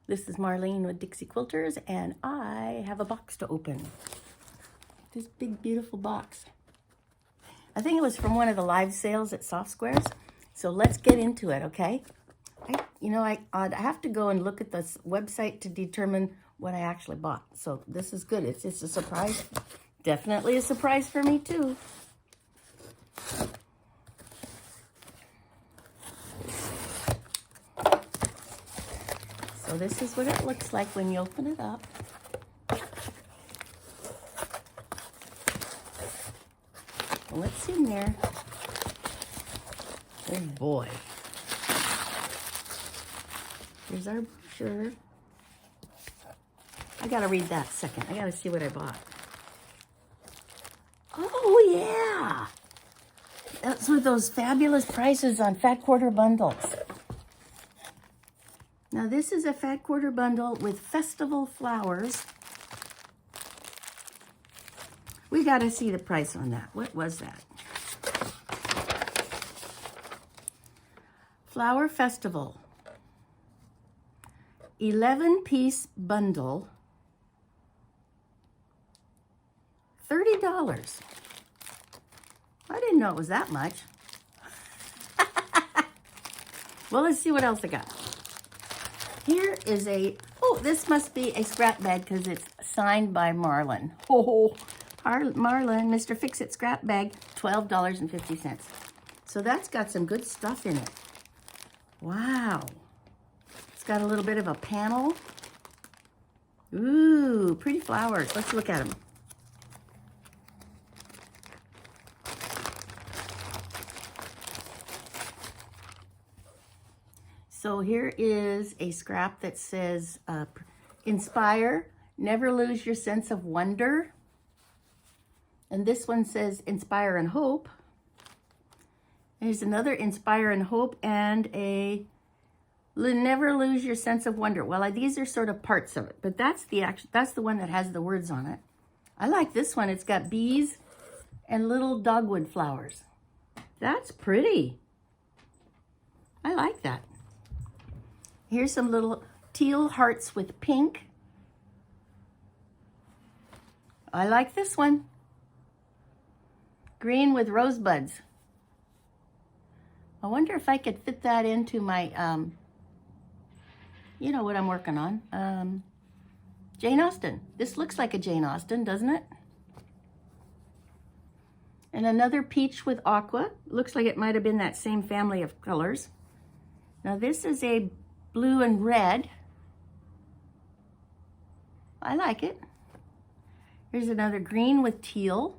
This is Marlene with Dixie Quilters, and I have a box to open. This big, beautiful box. I think it was from one of the live sales at Soft Squares. So let's get into it, okay? I have to go and look at this website to determine what I actually bought. So this is good. It's just a surprise. Definitely a surprise for me, too. So this is what it looks like when you open it up. Well, what's in there? Oh boy. Here's our brochure. I gotta read that second. I gotta see what I bought. Oh yeah! That's with those fabulous prices on fat quarter bundles. Now this is a fat quarter bundle with festival flowers. We got to see the price on that. What was that? Flower Festival. 11-piece bundle. $30. I didn't know it was that much. Well, let's see what else I got. Here is this must be a scrap bag because it's signed by Marlin. Oh, Marlin, Mr. Fix-It scrap bag, $12.50. So that's got some good stuff in it. Wow. It's got a little bit of a panel. Ooh, pretty flowers. Let's look at them. So here is a scrap that says, inspire, never lose your sense of wonder. And this one says, inspire and hope. There's another inspire and hope and a never lose your sense of wonder. Well, these are sort of parts of it, but that's the one that has the words on it. I like this one. It's got bees and little dogwood flowers. That's pretty. I like that. Here's some little teal hearts with pink. I like this one. Green with rosebuds. I wonder if I could fit that into my, you know what I'm working on. Jane Austen. This looks like a Jane Austen, doesn't it? And another peach with aqua. Looks like it might have been that same family of colors. Now this is a blue and red. I like it. Here's another green with teal.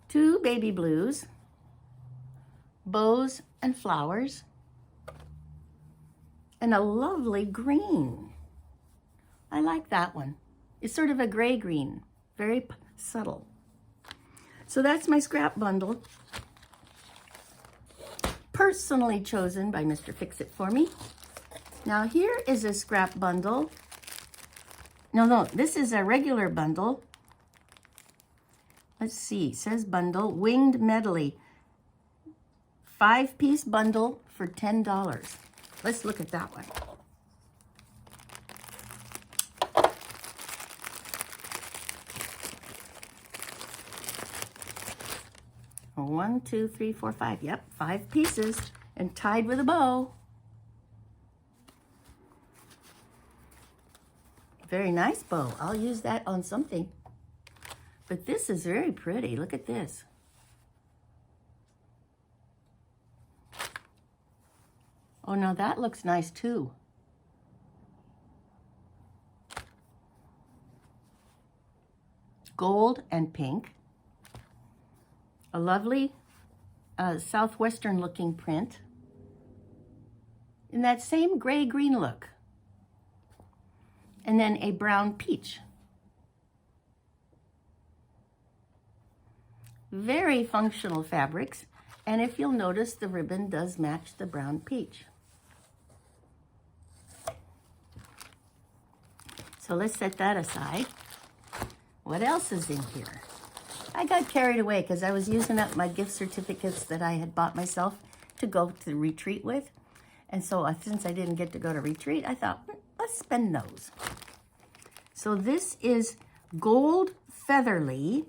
Two baby blues. Bows and flowers. And a lovely green. I like that one. It's sort of a gray green. Very subtle. So that's my scrap bundle. Personally chosen by Mr. Fix-It for me. Now here is a scrap bundle. No, this is a regular bundle. Let's see, it says bundle, winged medley. 5-piece bundle for $10. Let's look at that one. One, two, three, four, five. Yep, 5 pieces and tied with a bow. Very nice bow. I'll use that on something. But this is very pretty. Look at this. Oh, now that looks nice too. Gold and pink. A lovely southwestern looking print in that same gray-green look. And then a brown peach. Very functional fabrics. And if you'll notice, the ribbon does match the brown peach. So let's set that aside. What else is in here? I got carried away because I was using up my gift certificates that I had bought myself to go to the retreat with. And so since I didn't get to go to retreat, I thought, let's spend those. So this is gold featherly,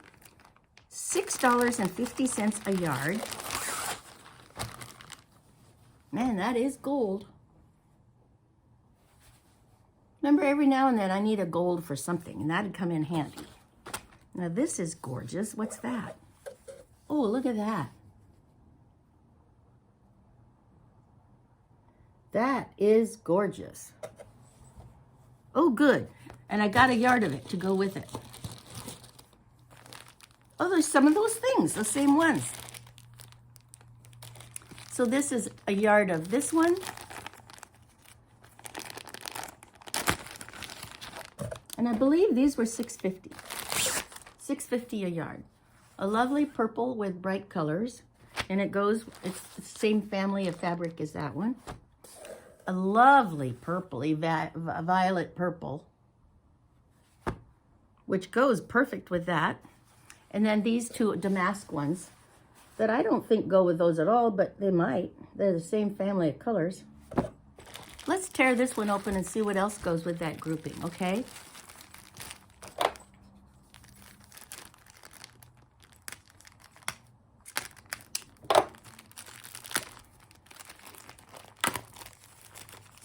$6.50 a yard. Man, that is gold. Remember, every now and then I need a gold for something, and that'd come in handy. Now this is gorgeous. What's that? Oh, look at that. That is gorgeous. Oh, good. And I got a yard of it to go with it. Oh, there's some of those things, the same ones. So this is a yard of this one. And I believe these were $6.50. $6.50 a yard. A lovely purple with bright colors. And it's the same family of fabric as that one. A lovely purpley, violet purple, which goes perfect with that. And then these two damask ones that I don't think go with those at all, but they might. They're the same family of colors. Let's tear this one open and see what else goes with that grouping, okay?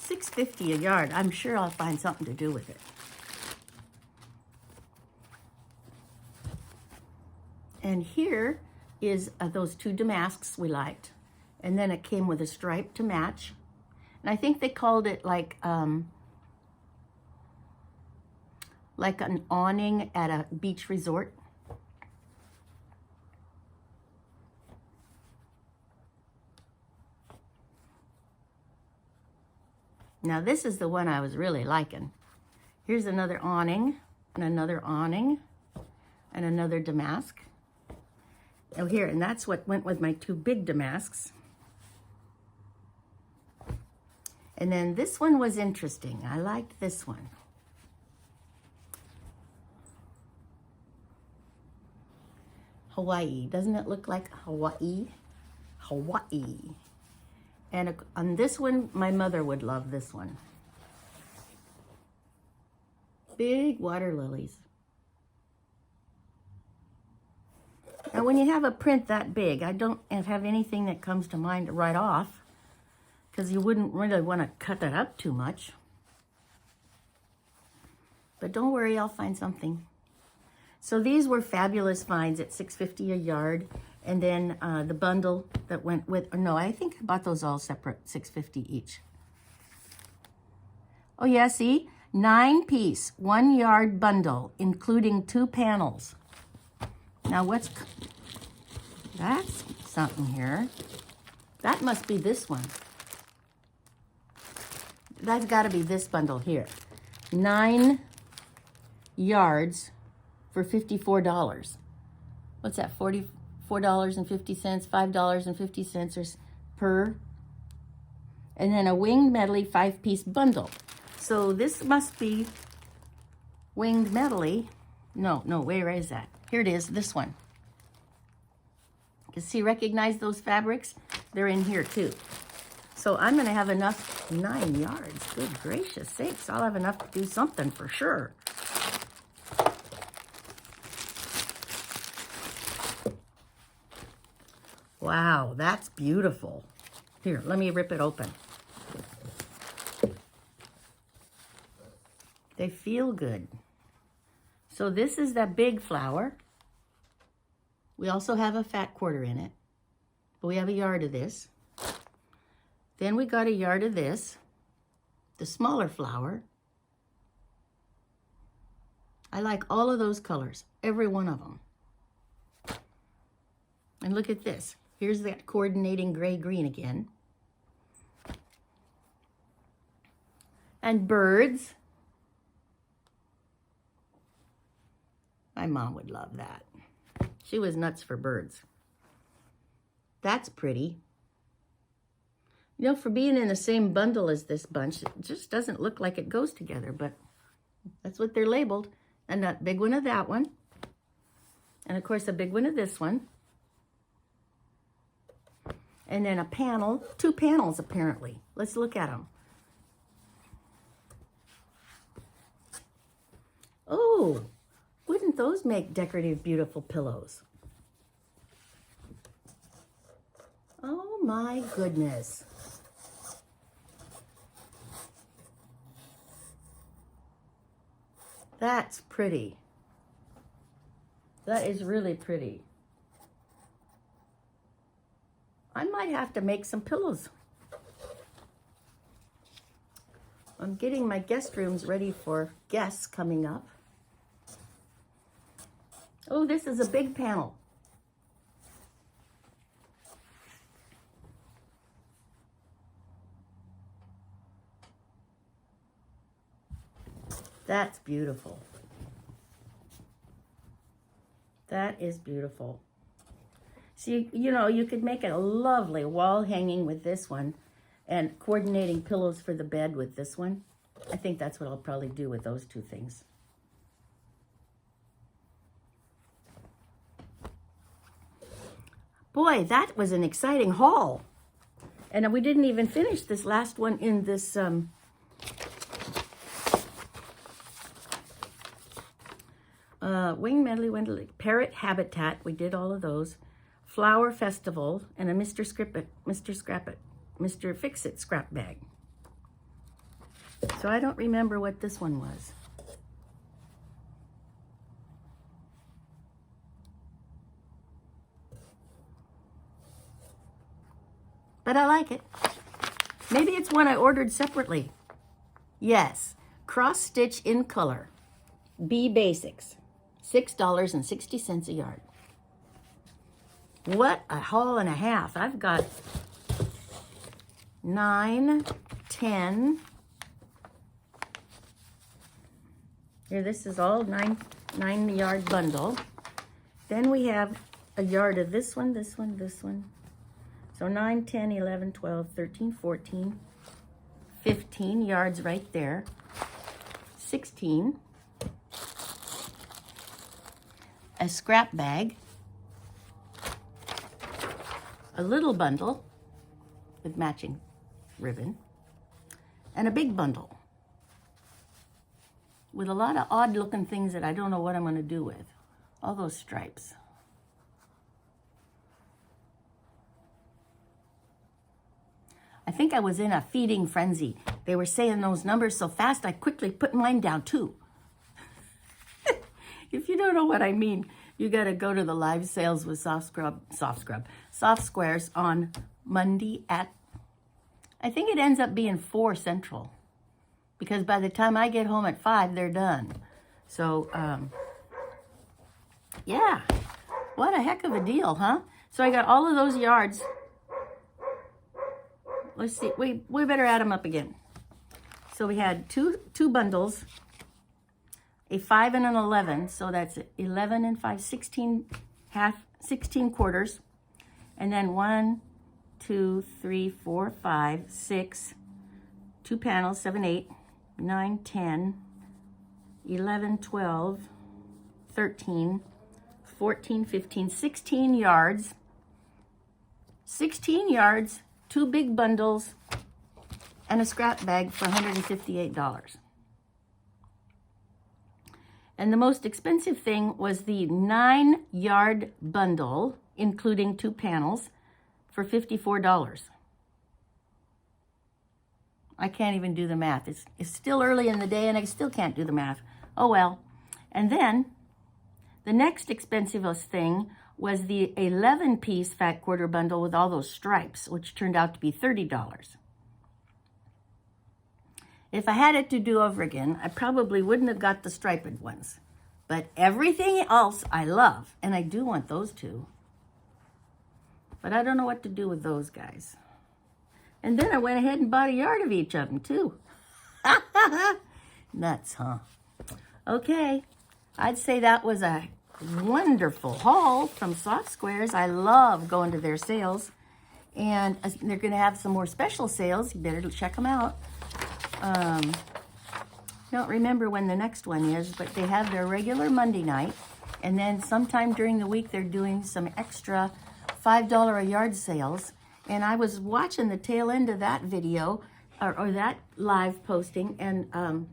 $6.50 a yard. I'm sure I'll find something to do with it. And here is those two damasks we liked. And then it came with a stripe to match. And I think they called it like an awning at a beach resort. Now this is the one I was really liking. Here's another awning, and another awning, and another damask. Oh, here, and that's what went with my two big damasks. And then this one was interesting. I liked this one. Hawaii. Doesn't it look like Hawaii? Hawaii. And on this one, my mother would love this one. Big water lilies. Now, when you have a print that big, I don't have anything that comes to mind right off, because you wouldn't really want to cut that up too much. But don't worry, I'll find something. So these were fabulous finds at $6.50 a yard. And then the bundle that went with, no, I think I bought those all separate, $6.50 each. Oh yeah, see? 9-piece, 1 yard bundle, including 2 panels. Now that's something here. That must be this one. That's gotta be this bundle here. 9 yards for $54. What's that, $4.50, $5.50 per, and then a winged medley 5-piece bundle. So this must be winged medley. No, where is that? Here it is, this one. You see, recognize those fabrics? They're in here too. So I'm gonna have enough, 9 yards, good gracious sakes. I'll have enough to do something for sure. Wow, that's beautiful. Here, let me rip it open. They feel good. So this is the big flower. We also have a fat quarter in it, but we have a yard of this. Then we got a yard of this, the smaller flower. I like all of those colors, every one of them. And look at this. Here's that coordinating gray-green again. And birds. My mom would love that. She was nuts for birds. That's pretty. You know, for being in the same bundle as this bunch, it just doesn't look like it goes together, but that's what they're labeled. And that big one of that one. And of course, a big one of this one. And then a panel, 2 panels apparently. Let's look at them. Oh, wouldn't those make decorative, beautiful pillows? Oh my goodness. That's pretty. That is really pretty. I might have to make some pillows. I'm getting my guest rooms ready for guests coming up. Oh, this is a big panel. That's beautiful. That is beautiful. See, you know, you could make it a lovely wall hanging with this one and coordinating pillows for the bed with this one. I think that's what I'll probably do with those 2 things. Boy, that was an exciting haul. And we didn't even finish this last one in this wing medley, parrot habitat. We did all of those. Flower festival and a Mr. Fix-It scrap bag. So I don't remember what this one was. But I like it. Maybe it's one I ordered separately. Yes, cross stitch in color. B Basics. $6.60 a yard. What a haul and a half. I've got 9, 10. Here, this is all 9 yard bundle. Then we have a yard of this one, this one, this one. So 9, 10, 11, 12, 13, 14, 15 yards right there. 16. A scrap bag. A little bundle with matching ribbon. And a big bundle with a lot of odd looking things that I don't know what I'm going to do with. All those stripes. I think I was in a feeding frenzy. They were saying those numbers so fast, I quickly put mine down too. If you don't know what I mean, you got to go to the live sales with Soft Squares on Monday at, I think it ends up being 4 Central. Because by the time I get home at 5, they're done. So, yeah, what a heck of a deal, huh? So I got all of those yards. Let's see, we better add them up again. So we had two bundles, a 5 and an 11. So that's 11 and 5, 16 quarters. And then 1, 2, 3, 4, 5, 6, 2 panels, 7, 8, 9, 10, 11, 12, 13, 14, 15, 16 yards. 16 yards, 2 big bundles, and a scrap bag for $158. And the most expensive thing was the 9-yard bundle, including 2 panels, for $54. I can't even do the math. It's still early in the day and I still can't do the math. Oh well. And then the next expensivest thing was the 11-piece fat quarter bundle with all those stripes, which turned out to be $30. If I had it to do over again, I probably wouldn't have got the striped ones. But everything else I love, and I do want those 2. But I don't know what to do with those guys. And then I went ahead and bought a yard of each of them, too. Nuts, huh? Okay, I'd say that was a wonderful haul from Soft Squares. I love going to their sales. And they're going to have some more special sales. You better check them out. Don't remember when the next one is, but they have their regular Monday night. And then sometime during the week, they're doing some extra $5 a yard sales. And I was watching the tail end of that video, or that live posting, and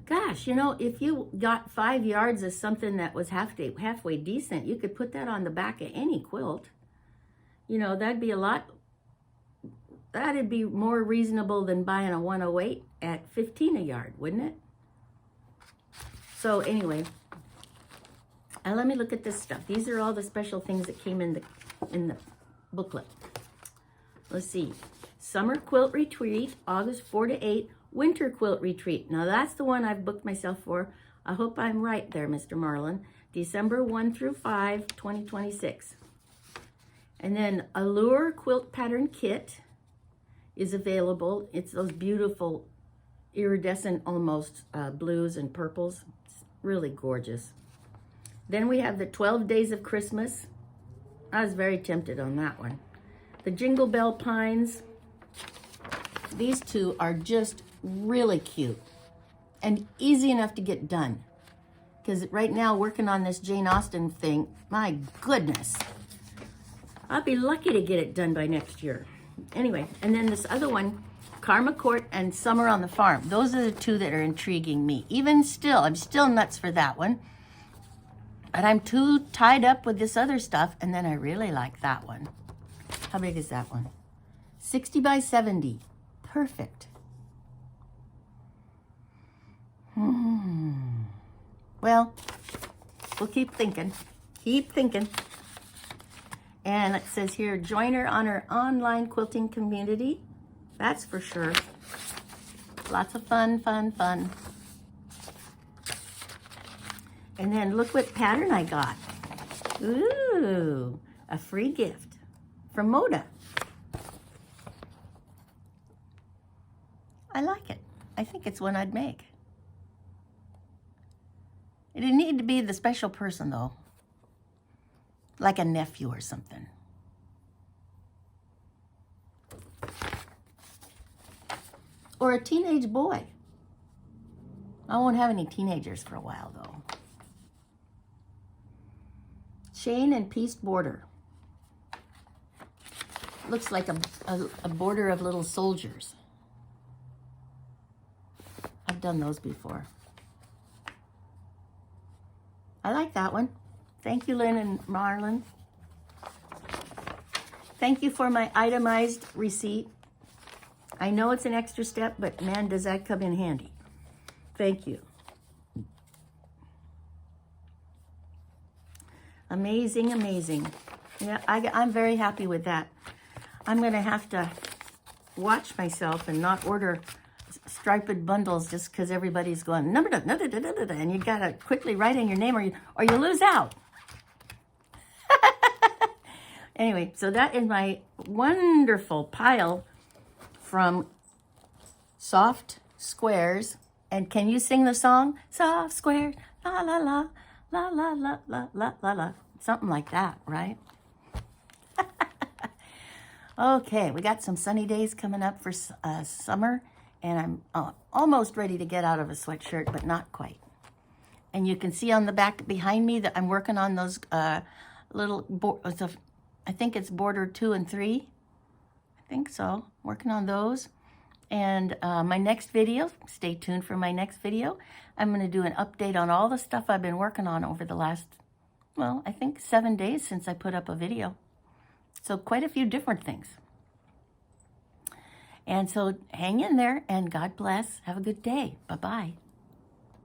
gosh, you know, if you got 5 yards of something that was halfway decent, you could put that on the back of any quilt. You know, that'd be more reasonable than buying a 108 at 15 a yard, wouldn't it? So anyway, let me look at this stuff. These are all the special things that came in the booklet. Let's see. Summer Quilt Retreat, August 4 to 8. Winter Quilt Retreat. Now that's the one I've booked myself for. I hope I'm right there, Mr. Marlin. December 1 through 5, 2026. And then Allure Quilt Pattern Kit is available. It's those beautiful iridescent almost blues and purples. It's really gorgeous. Then we have the 12 Days of Christmas. I was very tempted on that one. The Jingle Bell Pines. These two are just really cute and easy enough to get done. Because right now, working on this Jane Austen thing, my goodness, I'll be lucky to get it done by next year. Anyway, and then this other one, Karma Court and Summer on the Farm. Those are the two that are intriguing me. Even still, I'm still nuts for that one. But I'm too tied up with this other stuff, and then I really like that one. How big is that one? 60 by 70. Perfect. Well, we'll keep thinking. Keep thinking. And it says here, join her on her online quilting community. That's for sure. Lots of fun, fun, fun. And then look what pattern I got. Ooh, a free gift from Moda. I like it. I think it's one I'd make. It didn't need to be the special person, though. Like a nephew or something. Or a teenage boy. I won't have any teenagers for a while, though. Chain and pieced border. Looks like a border of little soldiers. I've done those before. I like that one. Thank you, Lynn and Marlon. Thank you for my itemized receipt. I know it's an extra step, but man, does that come in handy. Thank you. Amazing, amazing. Yeah, I'm very happy with that. I'm going to have to watch myself and not order striped bundles just because everybody's going, and you got to quickly write in your name or you lose out. Anyway, so that is my wonderful pile from Soft Squares. And can you sing the song? Soft Squares, la la la, la la la la la la la. Something like that, right? Okay, we got some sunny days coming up for summer. And I'm almost ready to get out of a sweatshirt, but not quite. And you can see on the back behind me that I'm working on those little, I think it's border 2 and 3. I think so. Working on those. And my next video, stay tuned for my next video. I'm going to do an update on all the stuff I've been working on over the last, well, I think 7 days since I put up a video. So quite a few different things. And so hang in there and God bless. Have a good day. Bye-bye.